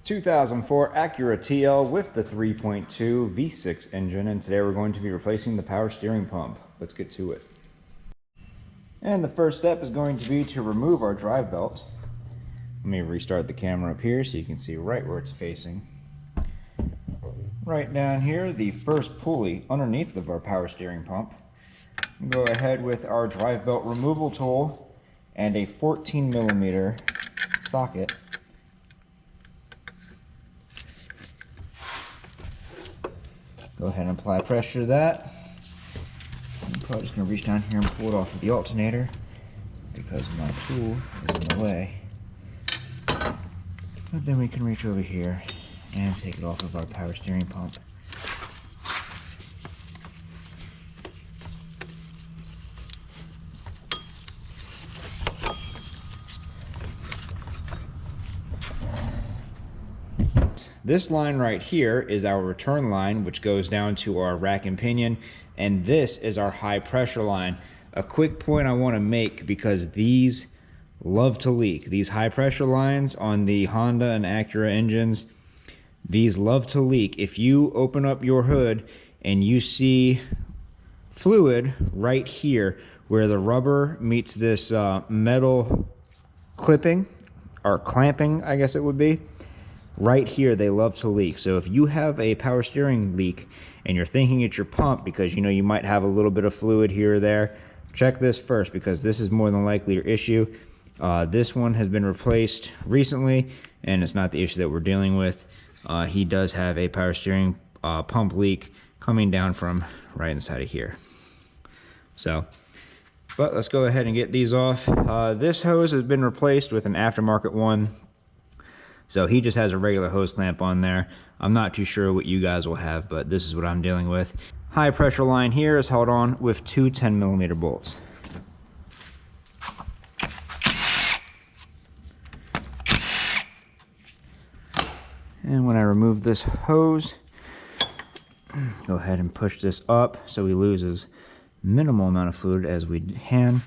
2004 Acura TL with the 3.2 V6 engine, and today we're going to be replacing the power steering pump. Let's get to it. And the first step is going to be to remove our drive belt. Let me restart the camera up here so you can see right where it's facing. Right down here, the first pulley underneath of our power steering pump. Go ahead with our drive belt removal tool and a 14mm socket. Go ahead and apply pressure to that. I'm probably just going to reach down here and pull it off of the alternator because my tool is in the way. But then we can reach over here and take it off of our power steering pump. This line right here is our return line, which goes down to our rack and pinion, and this is our high pressure line. A quick point I want to make, because these love to leak. These high pressure lines on the Honda and Acura engines, these love to leak. If you open up your hood and you see fluid right here where the rubber meets this metal clipping, or clamping I guess it would be, right here they love to leak. So if you have a power steering leak and you're thinking it's your pump because you know you might have a little bit of fluid here or there, check this first, because this is more than likely your issue. This one has been replaced recently and it's not the issue that we're dealing with. He does have a power steering pump leak coming down from right inside of here. So, but let's go ahead and get these off. This hose has been replaced with an aftermarket one. So he just has a regular hose clamp on there. I'm not too sure what you guys will have, but this is what I'm dealing with. High pressure line here is held on with two 10mm bolts. And when I remove this hose, go ahead and push this up so we lose as minimal amount of fluid as we can.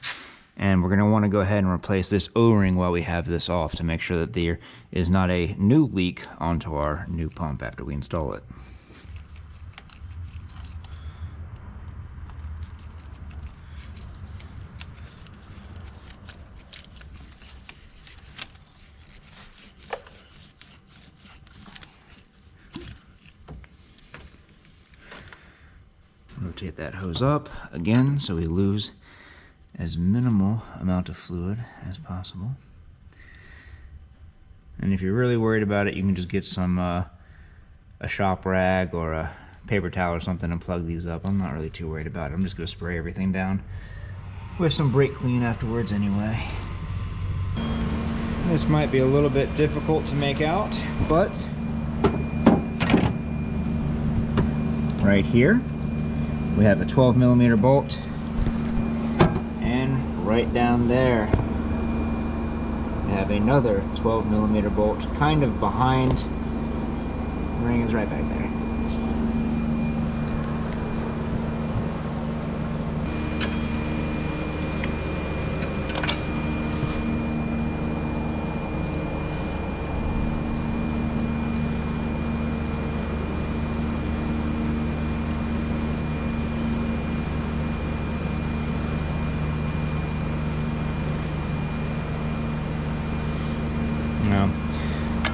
And we're going to want to go ahead and replace this O-ring while we have this off to make sure that there is not a new leak onto our new pump after we install it. Rotate that hose up again so we lose as minimal amount of fluid as possible. And if you're really worried about it, you can just get some a shop rag or a paper towel or something and plug these up. I'm not really too worried about it. I'm just going to spray everything down with some brake clean afterwards anyway. This might be a little bit difficult to make out, but right here we have a 12mm bolt, and right down there we have another 12mm bolt, kind of behind. The ring is right back there.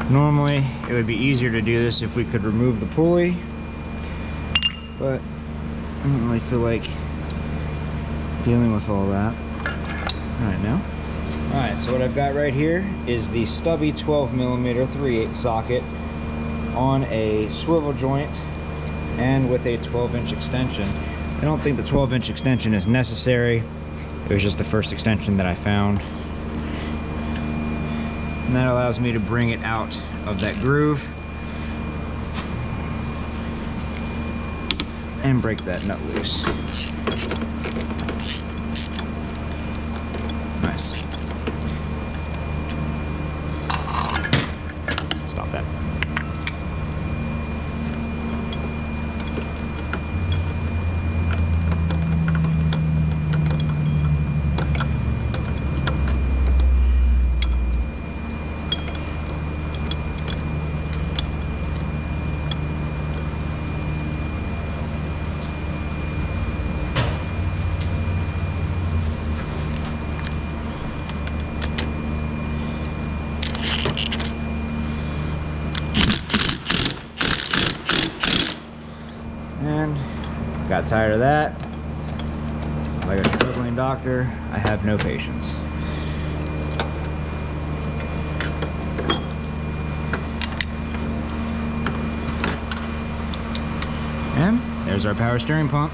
Normally it would be easier to do this if we could remove the pulley, but I don't really feel like dealing with all that right now. Alright, so what I've got right here is the stubby 12mm 3/8 socket on a swivel joint and with a 12-inch extension. I don't think the 12-inch extension is necessary. It was just the first extension that I found. And that allows me to bring it out of that groove and break that nut loose. Nice. Stop that. Got tired of that. Like a struggling doctor, I have no patience. And there's our power steering pump.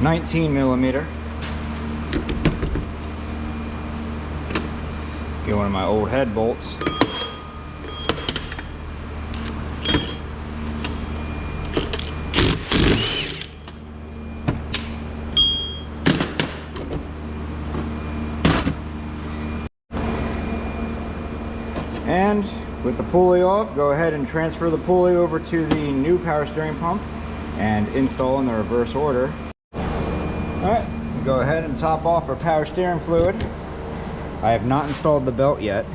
19 millimeter. Get one of my old head bolts. And with the pulley off, go ahead and transfer the pulley over to the new power steering pump and install in the reverse order. Alright, go ahead and top off our power steering fluid. I have not installed the belt yet.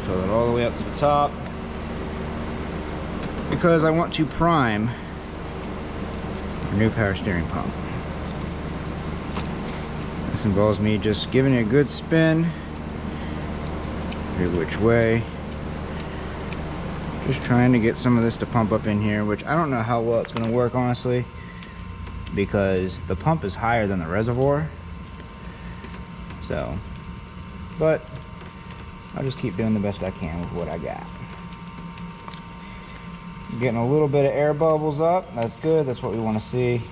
Fill it all the way up to the top because I want to prime new power steering pump. This involves me just giving it a good spin every which way, just trying to get some of this to pump up in here, which I don't know how well it's going to work, honestly, because the pump is higher than the reservoir. So, but I'll just keep doing the best I can with what I got. Getting a little bit of air bubbles up. That's good. That's what we want to see.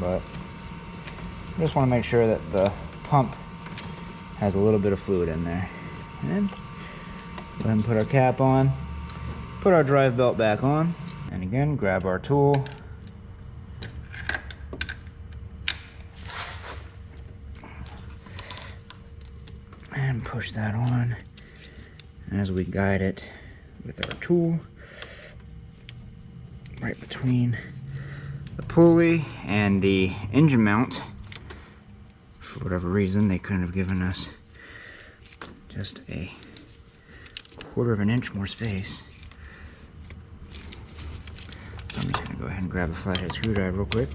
But I just want to make sure that the pump has a little bit of fluid in there. And then go ahead and put our cap on. Put our drive belt back on. And again, grab our tool. And push that on as we guide it with our tool right between the pulley and the engine mount. For whatever reason, they couldn't have given us just a 1/4 of an inch more space. So I'm just going to go ahead and grab a flathead screwdriver real quick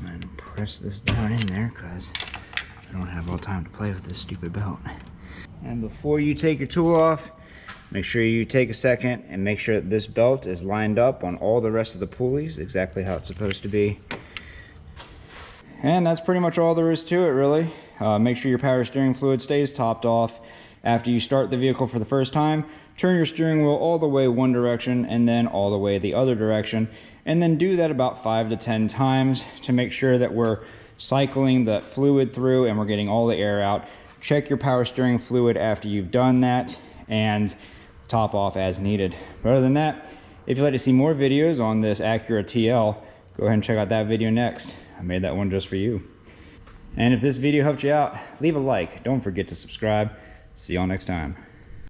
and press this down in there because I don't have all time to play with this stupid belt. And before you take your tool off, make sure you take a second and make sure that this belt is lined up on all the rest of the pulleys exactly how it's supposed to be. And that's pretty much all there is to it, really. Make sure your power steering fluid stays topped off. After you start the vehicle for the first time, turn your steering wheel all the way one direction and then all the way the other direction. And then do that about 5 to 10 times to make sure that we're cycling the fluid through and we're getting all the air out. Check your power steering fluid after you've done that and top off as needed. But other than that, if you'd like to see more videos on this Acura TL, go ahead and check out that video next. I made that one just for you. And if this video helped you out, leave a like. Don't forget to subscribe. See y'all next time.